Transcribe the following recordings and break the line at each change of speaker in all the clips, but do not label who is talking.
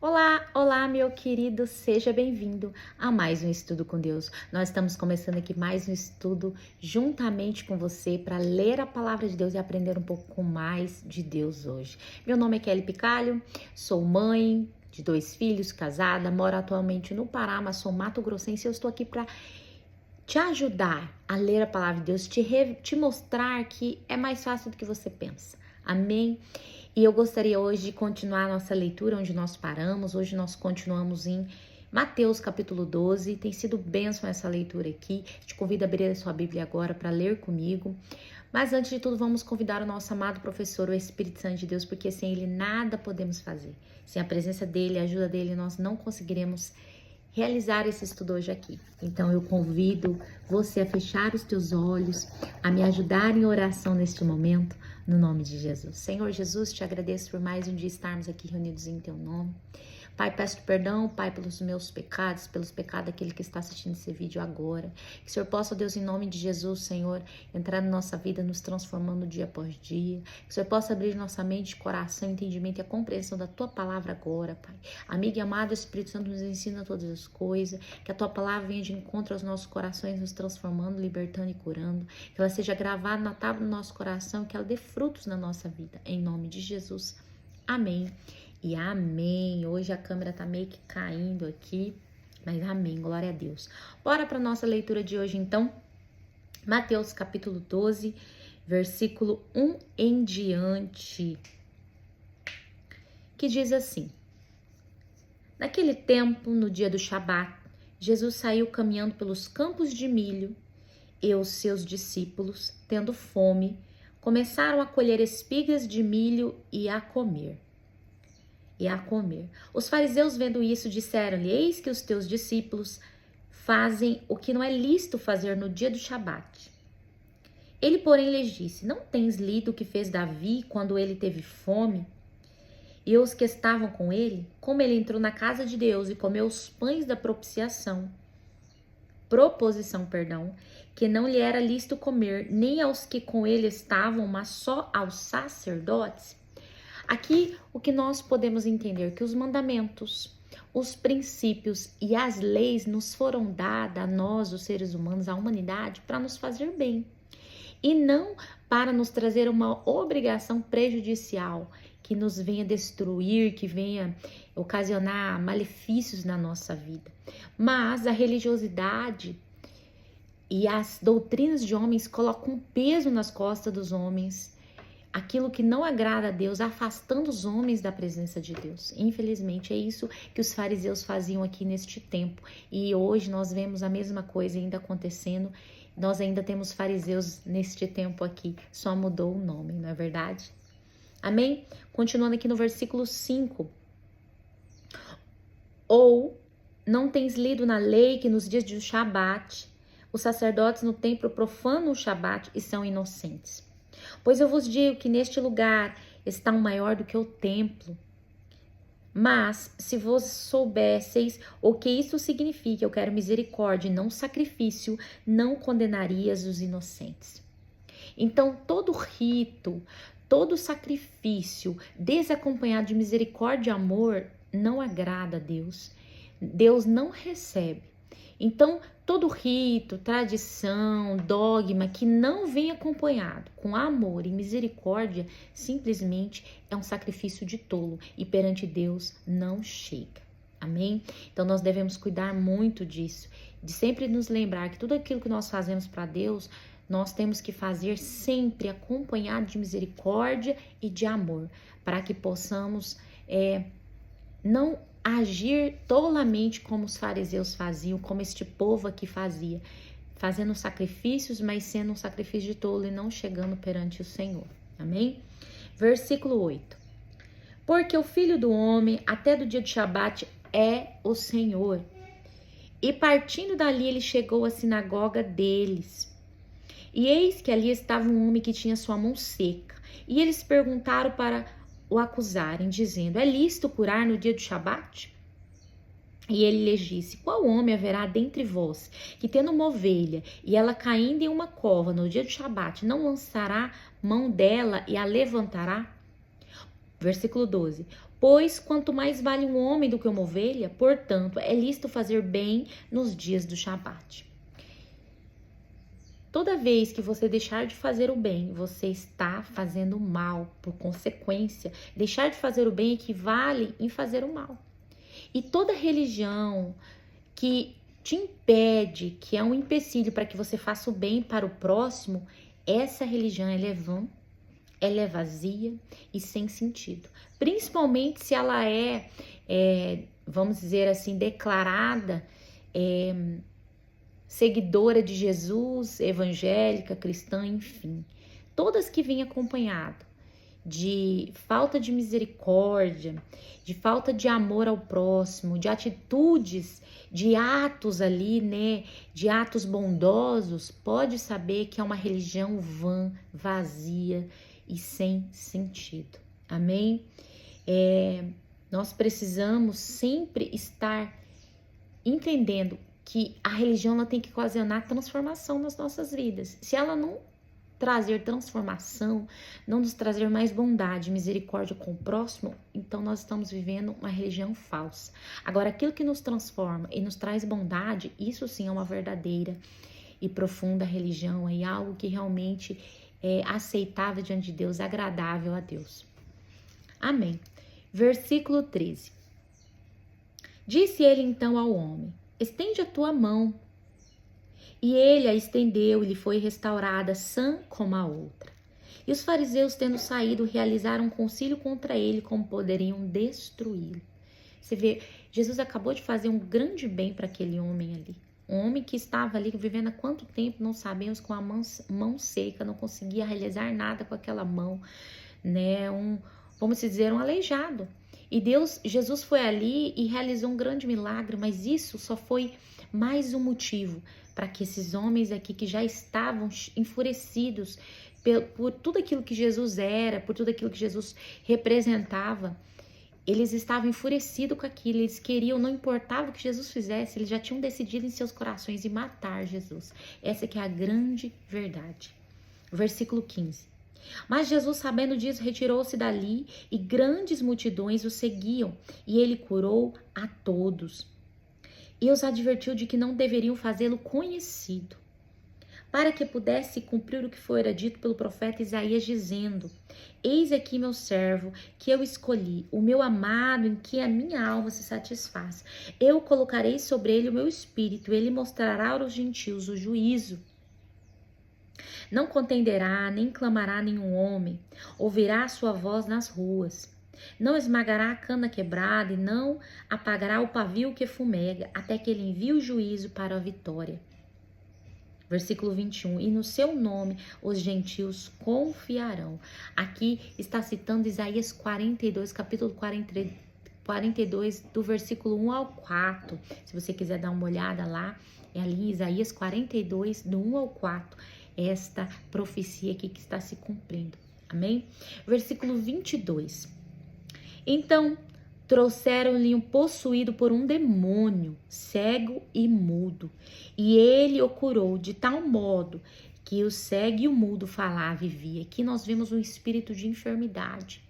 Olá, olá, meu querido, seja bem-vindo a mais um Estudo com Deus. Nós estamos começando aqui mais um estudo juntamente com você para ler a palavra de Deus e aprender um pouco mais de Deus hoje. Meu nome é Kelly Picalho, sou mãe de 2 filhos, casada, moro atualmente no Pará, mas sou mato-grossense e eu estou aqui para te ajudar a ler a palavra de Deus, te mostrar que é mais fácil do que você pensa. Amém? E eu gostaria hoje de continuar a nossa leitura onde nós paramos. Hoje nós continuamos em Mateus capítulo 12. Tem sido bênção essa leitura aqui. Te convido a abrir a sua Bíblia agora para ler comigo. Mas antes de tudo, vamos convidar o nosso amado professor, o Espírito Santo de Deus, porque sem ele nada podemos fazer. Sem a presença dele, a ajuda dele, nós não conseguiremos realizar esse estudo hoje aqui. Então eu convido você a fechar os teus olhos, a me ajudar em oração neste momento, no nome de Jesus. Senhor Jesus, te agradeço por mais um dia estarmos aqui reunidos em teu nome. Pai, peço perdão, Pai, pelos meus pecados, pelos pecados daquele que está assistindo esse vídeo agora. Que o Senhor possa, Deus, em nome de Jesus, Senhor, entrar na nossa vida, nos transformando dia após dia. Que o Senhor possa abrir nossa mente, coração, entendimento e a compreensão da Tua palavra agora, Pai. Amigo e amado, o Espírito Santo nos ensina todas as coisas. Que a Tua palavra venha de encontro aos nossos corações, nos transformando, libertando e curando. Que ela seja gravada na tábua do nosso coração, que ela dê frutos na nossa vida. Em nome de Jesus. Amém. E amém. Hoje a câmera tá meio que caindo aqui, mas amém, glória a Deus. Bora para nossa leitura de hoje então. Mateus capítulo 12, versículo 1 em diante, que diz assim: Naquele tempo, no dia do Shabat, Jesus saiu caminhando pelos campos de milho e os seus discípulos, tendo fome, começaram a colher espigas de milho e a comer. Os fariseus, vendo isso, disseram-lhe: Eis que os teus discípulos fazem o que não é lícito fazer no dia do Shabat. Ele, porém, lhes disse: Não tens lido o que fez Davi quando ele teve fome? E os que estavam com ele, como ele entrou na casa de Deus e comeu os pães da proposição, que não lhe era lícito comer, nem aos que com ele estavam, mas só aos sacerdotes? Aqui o que nós podemos entender que os mandamentos, os princípios e as leis nos foram dadas a nós, os seres humanos, à humanidade, para nos fazer bem. E não para nos trazer uma obrigação prejudicial que nos venha destruir, que venha ocasionar malefícios na nossa vida. Mas a religiosidade e as doutrinas de homens colocam um peso nas costas dos homens, aquilo que não agrada a Deus, afastando os homens da presença de Deus. Infelizmente, é isso que os fariseus faziam aqui neste tempo. E hoje nós vemos a mesma coisa ainda acontecendo. Nós ainda temos fariseus neste tempo aqui. Só mudou o nome, não é verdade? Amém? Continuando aqui no versículo 5. Ou não tens lido na lei que nos dias do Shabat, os sacerdotes no templo profanam o Shabat e são inocentes? Pois eu vos digo que neste lugar está um maior do que o templo. Mas, se vos soubesseis o que isso significa, eu quero misericórdia e não sacrifício, não condenarias os inocentes. Então, todo rito, todo sacrifício desacompanhado de misericórdia e amor não agrada a Deus. Deus não recebe. Então, todo rito, tradição, dogma que não vem acompanhado com amor e misericórdia, simplesmente é um sacrifício de tolo e perante Deus não chega. Amém? Então, nós devemos cuidar muito disso, de sempre nos lembrar que tudo aquilo que nós fazemos para Deus, nós temos que fazer sempre acompanhado de misericórdia e de amor, para que possamos não agir tolamente como os fariseus faziam, como este povo aqui fazia, fazendo sacrifícios, mas sendo um sacrifício de tolo e não chegando perante o Senhor. Amém? Versículo 8. Porque o Filho do Homem, até do dia de Shabat, é o Senhor. E partindo dali, ele chegou à sinagoga deles. E eis que ali estava um homem que tinha sua mão seca. E eles perguntaram para o acusarem, dizendo: É lícito curar no dia do Shabat? E ele lhes disse: Qual homem haverá dentre vós que, tendo uma ovelha e ela caindo em uma cova no dia do Shabat, não lançará mão dela e a levantará? Versículo 12. Pois quanto mais vale um homem do que uma ovelha, portanto, é lícito fazer bem nos dias do Shabat. Toda vez que você deixar de fazer o bem, você está fazendo o mal. Por consequência, deixar de fazer o bem equivale em fazer o mal. E toda religião que te impede, que é um empecilho para que você faça o bem para o próximo, essa religião ela é vã, ela é vazia e sem sentido. Principalmente se ela vamos dizer assim, declarada seguidora de Jesus, evangélica, cristã, enfim. Todas que vêm acompanhado de falta de misericórdia, de falta de amor ao próximo, de atitudes, de atos ali, né, de atos bondosos, pode saber que é uma religião vã, vazia e sem sentido. Amém? Nós precisamos sempre estar entendendo que a religião ela tem que ocasionar transformação nas nossas vidas. Se ela não trazer transformação, não nos trazer mais bondade, misericórdia com o próximo, então nós estamos vivendo uma religião falsa. Agora, aquilo que nos transforma e nos traz bondade, isso sim é uma verdadeira e profunda religião, é algo que realmente é aceitável diante de Deus, agradável a Deus. Amém. Versículo 13. Disse ele então ao homem: estende a tua mão. E ele a estendeu e lhe foi restaurada sã como a outra. E os fariseus, tendo saído, realizaram um concílio contra ele, como poderiam destruí-lo. Você vê, Jesus acabou de fazer um grande bem para aquele homem ali. Um homem que estava ali vivendo há quanto tempo, não sabemos, com a mão seca, não conseguia realizar nada com aquela mão, né? Vamos dizer, um aleijado. E Jesus foi ali e realizou um grande milagre, mas isso só foi mais um motivo para que esses homens aqui que já estavam enfurecidos por tudo aquilo que Jesus era, por tudo aquilo que Jesus representava, eles estavam enfurecidos com aquilo, eles queriam, não importava o que Jesus fizesse, eles já tinham decidido em seus corações de matar Jesus. Essa que é a grande verdade. Versículo 15. Mas Jesus, sabendo disso, retirou-se dali e grandes multidões o seguiam, e ele curou a todos. E os advertiu de que não deveriam fazê-lo conhecido, para que pudesse cumprir o que fora dito pelo profeta Isaías, dizendo: eis aqui meu servo, que eu escolhi, o meu amado, em que a minha alma se satisfaz. Eu colocarei sobre ele o meu espírito, ele mostrará aos gentios o juízo. Não contenderá, nem clamará nenhum homem, ouvirá a sua voz nas ruas. Não esmagará a cana quebrada e não apagará o pavio que fumega, até que ele envie o juízo para a vitória. Versículo 21. E no seu nome os gentios confiarão. Aqui está citando Isaías 42, capítulo 42, do versículo 1 ao 4. Se você quiser dar uma olhada lá, é ali em Isaías 42, do 1 ao 4. Esta profecia aqui que está se cumprindo. Amém? Versículo 22. Então trouxeram-lhe um possuído por um demônio, cego e mudo, e ele o curou de tal modo que o cego e o mudo falava e via. Aqui nós vemos um espírito de enfermidade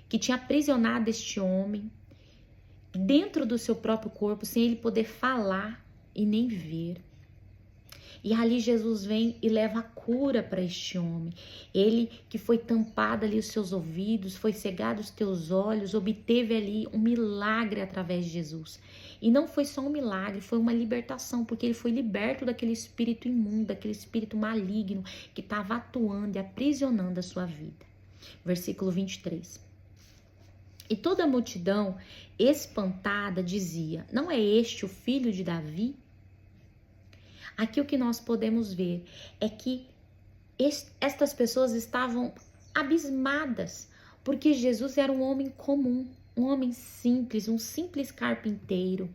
que tinha aprisionado este homem dentro do seu próprio corpo, sem ele poder falar e nem ver. E ali Jesus vem e leva a cura para este homem. Ele que foi tampado ali os seus ouvidos, foi cegado os teus olhos, obteve ali um milagre através de Jesus. E não foi só um milagre, foi uma libertação, porque ele foi liberto daquele espírito imundo, daquele espírito maligno que estava atuando e aprisionando a sua vida. Versículo 23. E toda a multidão, espantada, dizia: não é este o filho de Davi? Aqui o que nós podemos ver é que estas pessoas estavam abismadas, porque Jesus era um homem comum, um homem simples, um simples carpinteiro,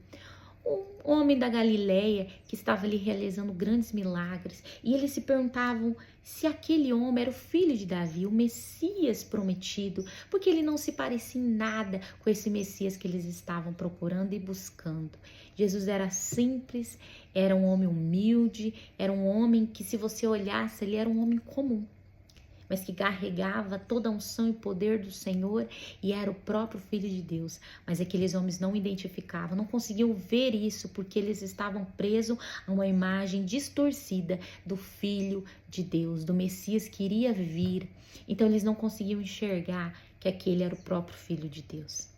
um homem da Galileia que estava ali realizando grandes milagres. E eles se perguntavam se aquele homem era o filho de Davi, o Messias prometido, porque ele não se parecia em nada com esse Messias que eles estavam procurando e buscando. Jesus era simples, era um homem humilde, era um homem que, se você olhasse, ele era um homem comum. mas que carregava toda a unção e poder do Senhor e era o próprio Filho de Deus. Mas aqueles homens não identificavam, não conseguiam ver isso porque eles estavam presos a uma imagem distorcida do Filho de Deus, do Messias que iria vir. Então eles não conseguiam enxergar que aquele era o próprio Filho de Deus.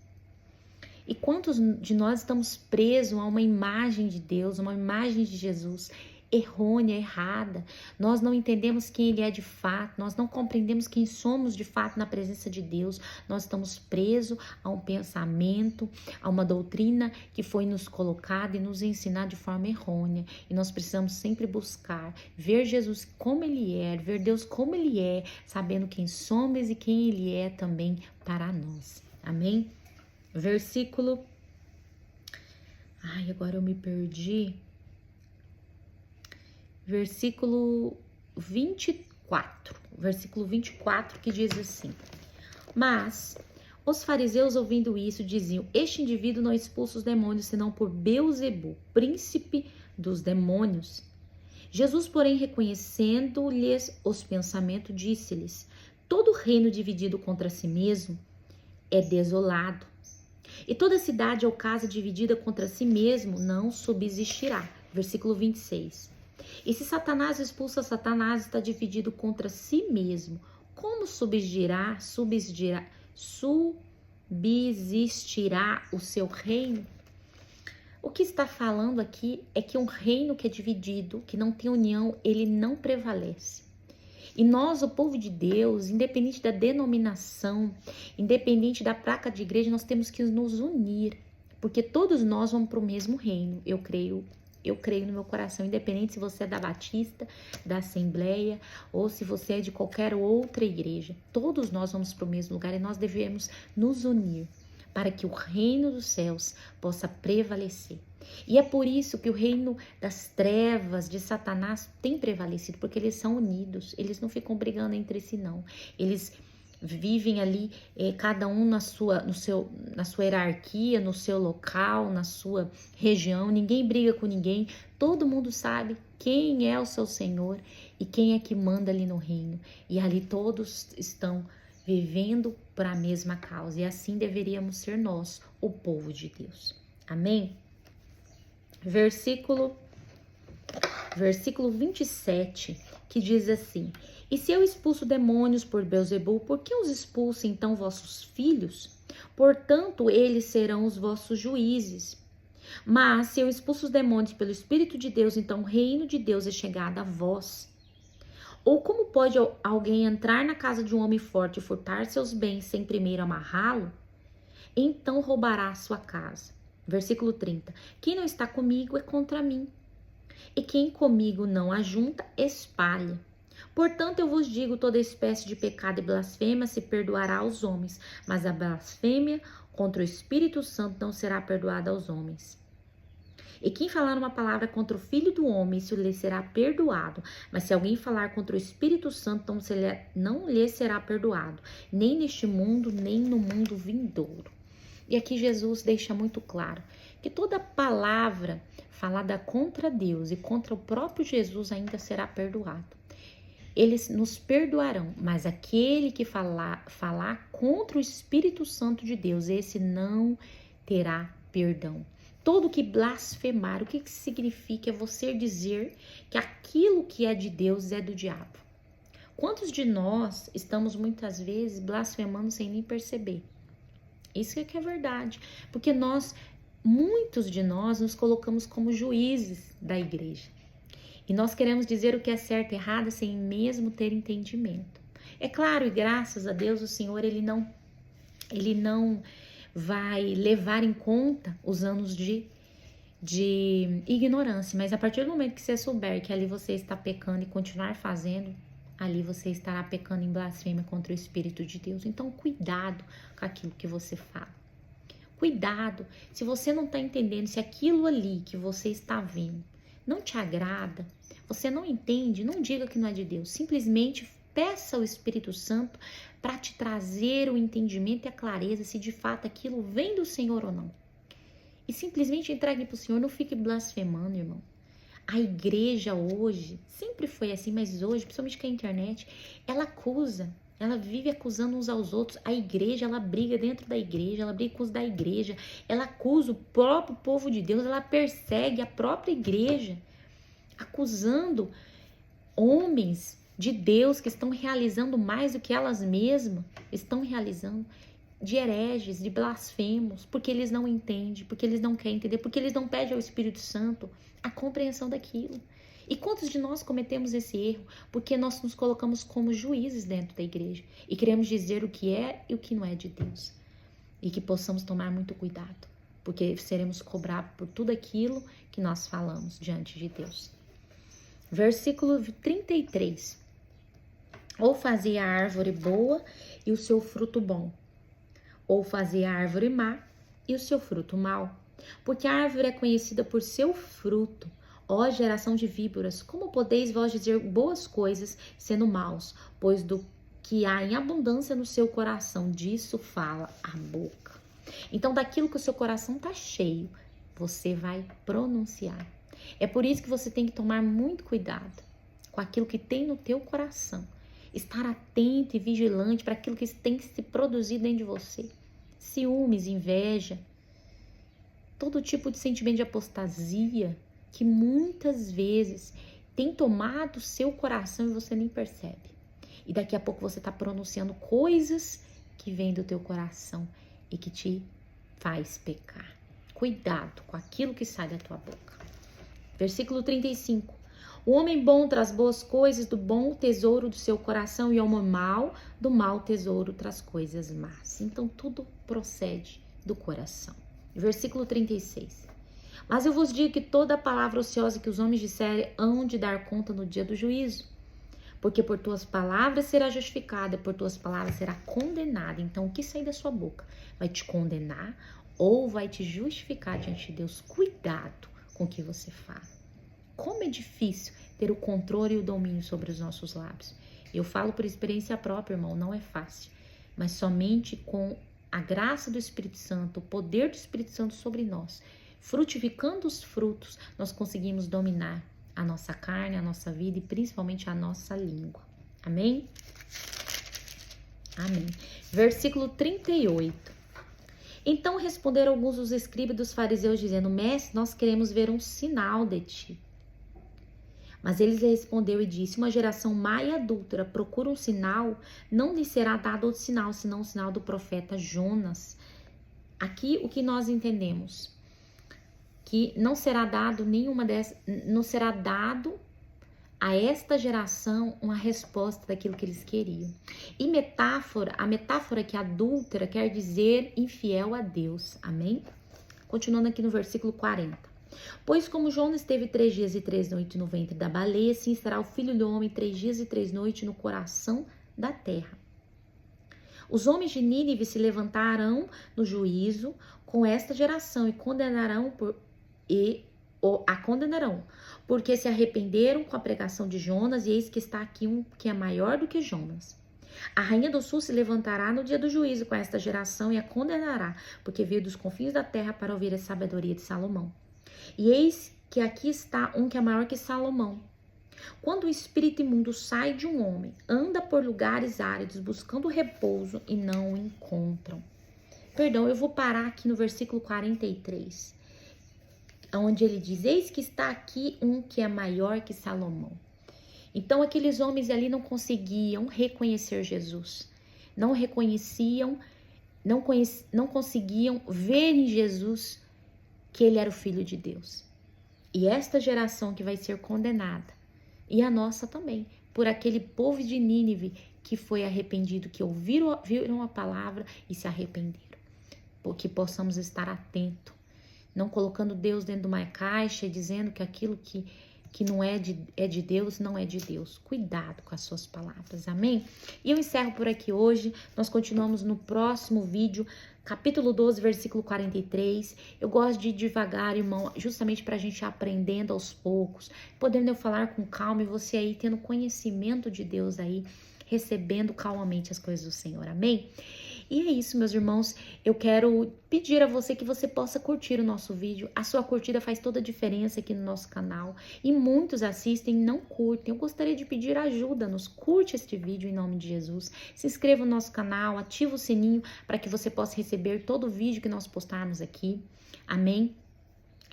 E quantos de nós estamos presos a uma imagem de Deus, uma imagem de Jesus errônea, errada? Nós não entendemos quem Ele é de fato, nós não compreendemos quem somos de fato na presença de Deus. Nós estamos presos a um pensamento, a uma doutrina que foi nos colocada e nos ensinada de forma errônea. E nós precisamos sempre buscar ver Jesus como Ele é, ver Deus como Ele é, sabendo quem somos e quem Ele é também para nós. Amém? Versículo... Ai, agora eu me perdi. Versículo 24. Versículo 24 que diz assim: Mas os fariseus, ouvindo isso, diziam: Este indivíduo não expulsa os demônios, senão por Beelzebu, príncipe dos demônios. Jesus, porém, reconhecendo-lhes os pensamentos, disse-lhes: Todo reino dividido contra si mesmo é desolado, e toda cidade ou casa dividida contra si mesmo não subsistirá. Versículo 26. E se Satanás expulsa Satanás, está dividido contra si mesmo. Como subsistirá o seu reino? O que está falando aqui é que um reino que é dividido, que não tem união, ele não prevalece. E nós, o povo de Deus, independente da denominação, independente da placa de igreja, nós temos que nos unir, porque todos nós vamos para o mesmo reino. Eu creio no meu coração, independente se você é da Batista, da Assembleia ou se você é de qualquer outra igreja. Todos nós vamos para o mesmo lugar e nós devemos nos unir para que o reino dos céus possa prevalecer. E é por isso que o reino das trevas, de Satanás, tem prevalecido, porque eles são unidos, eles não ficam brigando entre si, não. Eles vivem ali, cada um na sua hierarquia, no seu local, na sua região. Ninguém briga com ninguém, todo mundo sabe quem é o seu Senhor e quem é que manda ali no reino. E ali todos estão vivendo para a mesma causa. E assim deveríamos ser nós, o povo de Deus. Amém? Versículo 27, que diz assim: E se eu expulso demônios por Beelzebu, por que os expulso então vossos filhos? Portanto, eles serão os vossos juízes. Mas se eu expulso os demônios pelo Espírito de Deus, então o reino de Deus é chegado a vós. Ou como pode alguém entrar na casa de um homem forte e furtar seus bens sem primeiro amarrá-lo? Então roubará a sua casa. Versículo 30. Quem não está comigo é contra mim. E quem comigo não ajunta, espalha. Portanto, eu vos digo, toda espécie de pecado e blasfêmia se perdoará aos homens, mas a blasfêmia contra o Espírito Santo não será perdoada aos homens. E quem falar uma palavra contra o Filho do Homem, isso lhe será perdoado. Mas se alguém falar contra o Espírito Santo, não lhe será perdoado, nem neste mundo, nem no mundo vindouro. E aqui Jesus deixa muito claro que toda palavra falada contra Deus e contra o próprio Jesus ainda será perdoado. Eles nos perdoarão, mas aquele que falar contra o Espírito Santo de Deus, esse não terá perdão. Todo que blasfemar, o que significa? É você dizer que aquilo que é de Deus é do diabo. Quantos de nós estamos muitas vezes blasfemando sem nem perceber? Isso é que é verdade, porque muitos de nós nos colocamos como juízes da igreja. E nós queremos dizer o que é certo e errado sem mesmo ter entendimento. É claro, e graças a Deus, o Senhor, Ele não vai levar em conta os anos de ignorância, mas a partir do momento que você souber que ali você está pecando e continuar fazendo, ali você estará pecando em blasfêmia contra o Espírito de Deus. Então, cuidado com aquilo que você fala. Cuidado, se você não está entendendo, se aquilo ali que você está vendo não te agrada, você não entende, não diga que não é de Deus. Simplesmente peça ao Espírito Santo para te trazer o entendimento e a clareza se de fato aquilo vem do Senhor ou não. E simplesmente entregue para o Senhor, não fique blasfemando, irmão. A igreja hoje, sempre foi assim, mas hoje, principalmente com a internet, ela acusa, ela vive acusando uns aos outros. A igreja, ela briga dentro da igreja, ela briga com os da igreja, ela acusa o próprio povo de Deus, ela persegue a própria igreja, acusando homens de Deus que estão realizando mais do que elas mesmas estão realizando, de hereges, de blasfemos, porque eles não entendem, porque eles não querem entender, porque eles não pedem ao Espírito Santo a compreensão daquilo. E quantos de nós cometemos esse erro? Porque nós nos colocamos como juízes dentro da igreja e queremos dizer o que é e o que não é de Deus. E que possamos tomar muito cuidado, porque seremos cobrados por tudo aquilo que nós falamos diante de Deus. Versículo 33. Ou fazia a árvore boa e o seu fruto bom, ou fazia a árvore má e o seu fruto mau. Porque a árvore é conhecida por seu fruto. Ó geração de víboras, como podeis vós dizer boas coisas, sendo maus? Pois do que há em abundância no seu coração, disso fala a boca. Então, daquilo que o seu coração está cheio, você vai pronunciar. É por isso que você tem que tomar muito cuidado com aquilo que tem no teu coração. Estar atento e vigilante para aquilo que tem que se produzir dentro de você. Ciúmes, inveja, todo tipo de sentimento de apostasia que muitas vezes tem tomado o seu coração e você nem percebe. E daqui a pouco você está pronunciando coisas que vêm do teu coração e que te faz pecar. Cuidado com aquilo que sai da tua boca. Versículo 35. O homem bom traz boas coisas do bom tesouro do seu coração, e o homem mau do mau tesouro traz coisas más. Então tudo procede do coração. Versículo 36. Mas eu vos digo que toda palavra ociosa que os homens disserem hão de dar conta no dia do juízo. Porque por tuas palavras será justificada, por tuas palavras será condenada. Então o que sair da sua boca vai te condenar ou vai te justificar diante de Deus. Cuidado com o que você fala. Como é difícil ter o controle e o domínio sobre os nossos lábios. Eu falo por experiência própria, irmão, não é fácil. Mas somente com a graça do Espírito Santo, o poder do Espírito Santo sobre nós, frutificando os frutos, nós conseguimos dominar a nossa carne, a nossa vida e principalmente a nossa língua. Amém? Amém. Versículo 38. Então responderam alguns dos escribas e dos fariseus, dizendo: Mestre, nós queremos ver um sinal de ti. Mas ele lhe respondeu e disse: Uma geração má e adúltera procura um sinal, não lhe será dado outro sinal, senão o sinal do profeta Jonas. Aqui o que nós entendemos? Que não será dado não será dado a esta geração uma resposta daquilo que eles queriam. E a metáfora que adúltera quer dizer infiel a Deus. Amém? Continuando aqui no versículo 40. Pois como Jonas esteve 3 dias e 3 noites no ventre da baleia, assim estará o Filho do Homem 3 dias e 3 noites no coração da terra. Os homens de Nínive se levantarão no juízo com esta geração e a condenarão, porque se arrependeram com a pregação de Jonas, e eis que está aqui um que é maior do que Jonas. A rainha do sul se levantará no dia do juízo com esta geração e a condenará, porque veio dos confins da terra para ouvir a sabedoria de Salomão. E eis que aqui está um que é maior que Salomão. Quando o espírito imundo sai de um homem, anda por lugares áridos buscando repouso e não o encontram. Perdão, eu vou parar aqui no versículo 43, onde ele diz: Eis que está aqui um que é maior que Salomão. Então aqueles homens ali não conseguiam reconhecer Jesus. Não reconheciam, não conseguiam ver em Jesus que ele era o Filho de Deus. E esta geração que vai ser condenada, e a nossa também, por aquele povo de Nínive que foi arrependido, que viram a palavra e se arrependeram. Que possamos estar atentos, não colocando Deus dentro de uma caixa e dizendo que aquilo que não é de Deus, não é de Deus. Cuidado com as suas palavras, amém? E eu encerro por aqui hoje. Nós continuamos no próximo vídeo, capítulo 12, versículo 43. Eu gosto de ir devagar, irmão, justamente para a gente ir aprendendo aos poucos, podendo eu falar com calma e você aí tendo conhecimento de Deus aí, recebendo calmamente as coisas do Senhor, amém? E é isso, meus irmãos. Eu quero pedir a você que você possa curtir o nosso vídeo. A sua curtida faz toda a diferença aqui no nosso canal. E muitos assistem e não curtem. Eu gostaria de pedir ajuda. Nos curte este vídeo em nome de Jesus. Se inscreva no nosso canal, ativa o sininho para que você possa receber todo o vídeo que nós postarmos aqui. Amém?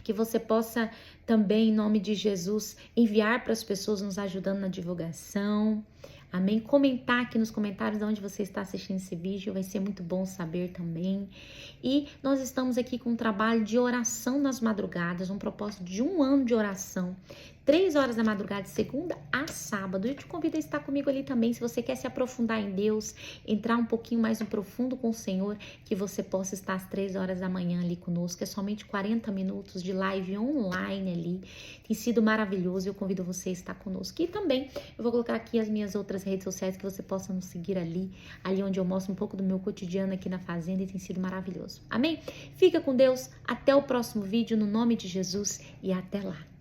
Que você possa também, em nome de Jesus, enviar para as pessoas nos ajudando na divulgação. Amém? Comentar aqui nos comentários de onde você está assistindo esse vídeo, vai ser muito bom saber também. E nós estamos aqui com um trabalho de oração nas madrugadas, um propósito de 1 ano de oração. 3 horas da madrugada, de segunda a sábado. Eu te convido a estar comigo ali também, se você quer se aprofundar em Deus, entrar um pouquinho mais no profundo com o Senhor, que você possa estar às 3 horas da manhã ali conosco. É somente 40 minutos de live online ali. Tem sido maravilhoso e eu convido você a estar conosco. E também eu vou colocar aqui as minhas outras redes sociais que você possa nos seguir ali onde eu mostro um pouco do meu cotidiano aqui na fazenda e tem sido maravilhoso. Amém? Fica com Deus, até o próximo vídeo no nome de Jesus e até lá.